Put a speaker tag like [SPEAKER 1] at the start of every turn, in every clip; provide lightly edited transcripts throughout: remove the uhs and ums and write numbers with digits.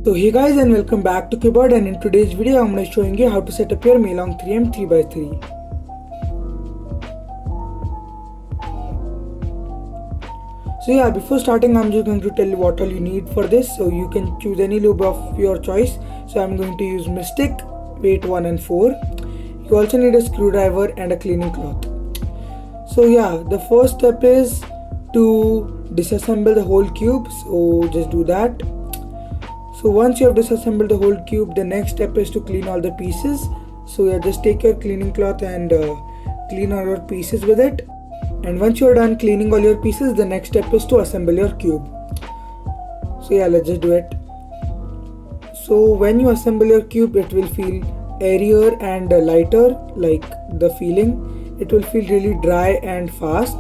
[SPEAKER 1] So hey guys, and welcome back to Keyboard, and in today's video I'm going to showing you how to set up your Melong 3M 3x3. So yeah, before starting I'm just going to tell you what all you need for this. So you can choose any lube of your choice. So I'm going to use Mystic, weight 1 and 4. You also need a screwdriver and a cleaning cloth. So yeah, the first step is to disassemble the whole cube. So just do that. So once you have disassembled the whole cube, the next step is to clean all the pieces. So yeah, just take your cleaning cloth and clean all your pieces with it. And once you are done cleaning all your pieces, the next step is to assemble your cube. So yeah, let's just do it. So when you assemble your cube, it will feel airier and lighter, like the feeling. It will feel really dry and fast.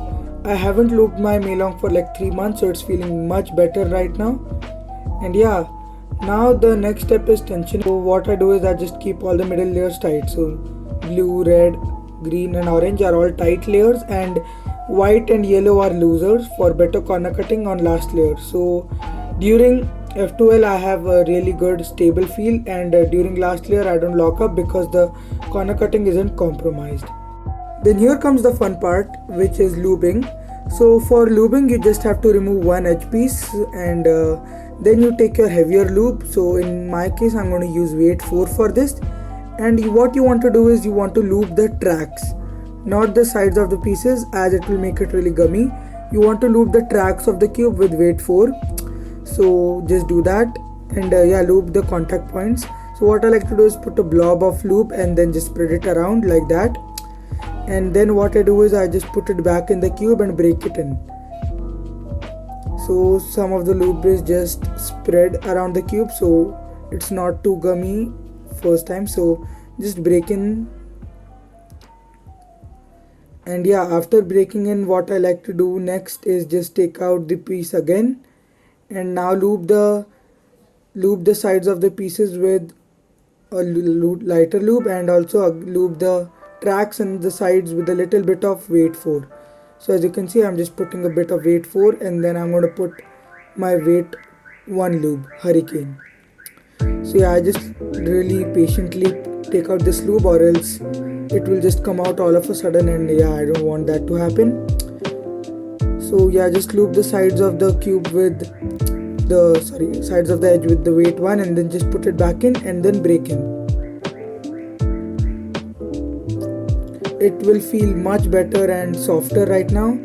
[SPEAKER 1] I haven't lubed my Melong for like 3 months, so it's feeling much better right now. And yeah, now the next step is tension. So what I do is I just keep all the middle layers tight. So blue, red, green and orange are all tight layers, and white and yellow are loosers for better corner cutting on last layer. So during F12 I have a really good stable feel, and during last layer I don't lock up because the corner cutting isn't compromised. Then here comes the fun part, which is lubing. So for lubing you just have to remove one edge piece, and then you take your heavier lube. So in my case I'm going to use weight 4 for this. And what you want to do is you want to lube the tracks, not the sides of the pieces, as it will make it really gummy. You want to lube the tracks of the cube with weight 4. So just do that, and yeah, lube the contact points. So what I like to do is put a blob of lube and then just spread it around like that. And then what I do is I just put it back in the cube and break it in. So some of the lube is just spread around the cube, so it's not too gummy first time. So just break in. And yeah, after breaking in, what I like to do next is just take out the piece again, and now lube the sides of the pieces with a lighter lube, and also lube the tracks and the sides with a little bit of weight 4. So as you can see, I'm just putting a bit of weight 4, and then I'm going to put my weight 1 lube, Hurricane. So yeah, I just really patiently take out this lube, or else it will just come out all of a sudden, and yeah, I don't want that to happen. So yeah, just lube the sides of the cube with the sides of the edge with the weight 1, and then just put it back in and then break in. It will feel much better and softer right now,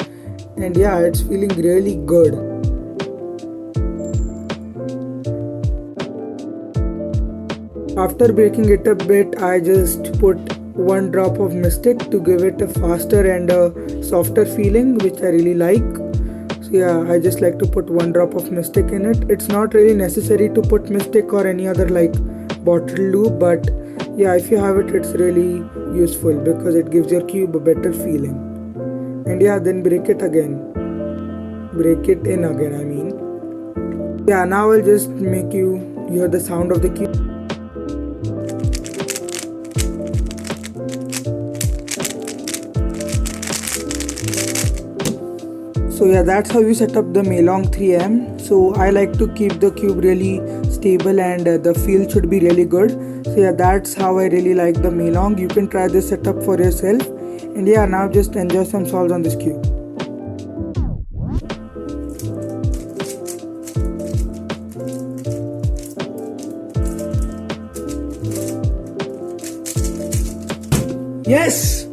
[SPEAKER 1] and yeah, it's feeling really good. After breaking it a bit, I just put 1 drop of Mystic to give it a faster and a softer feeling, which I really like. So yeah, I just like to put 1 drop of Mystic in it. It's not really necessary to put Mystic or any other like bottle lube, but yeah, if you have it, it's really useful because it gives your cube a better feeling. And yeah, then break it again. Break it in again, I mean. Yeah, now I'll just make you hear the sound of the cube. So yeah, that's how you set up the Melong 3M. So I like to keep the cube really stable, and the feel should be really good. So yeah, that's how I really like the Melong. You can try this setup for yourself. And yeah, now just enjoy some solves on this cube. Yes!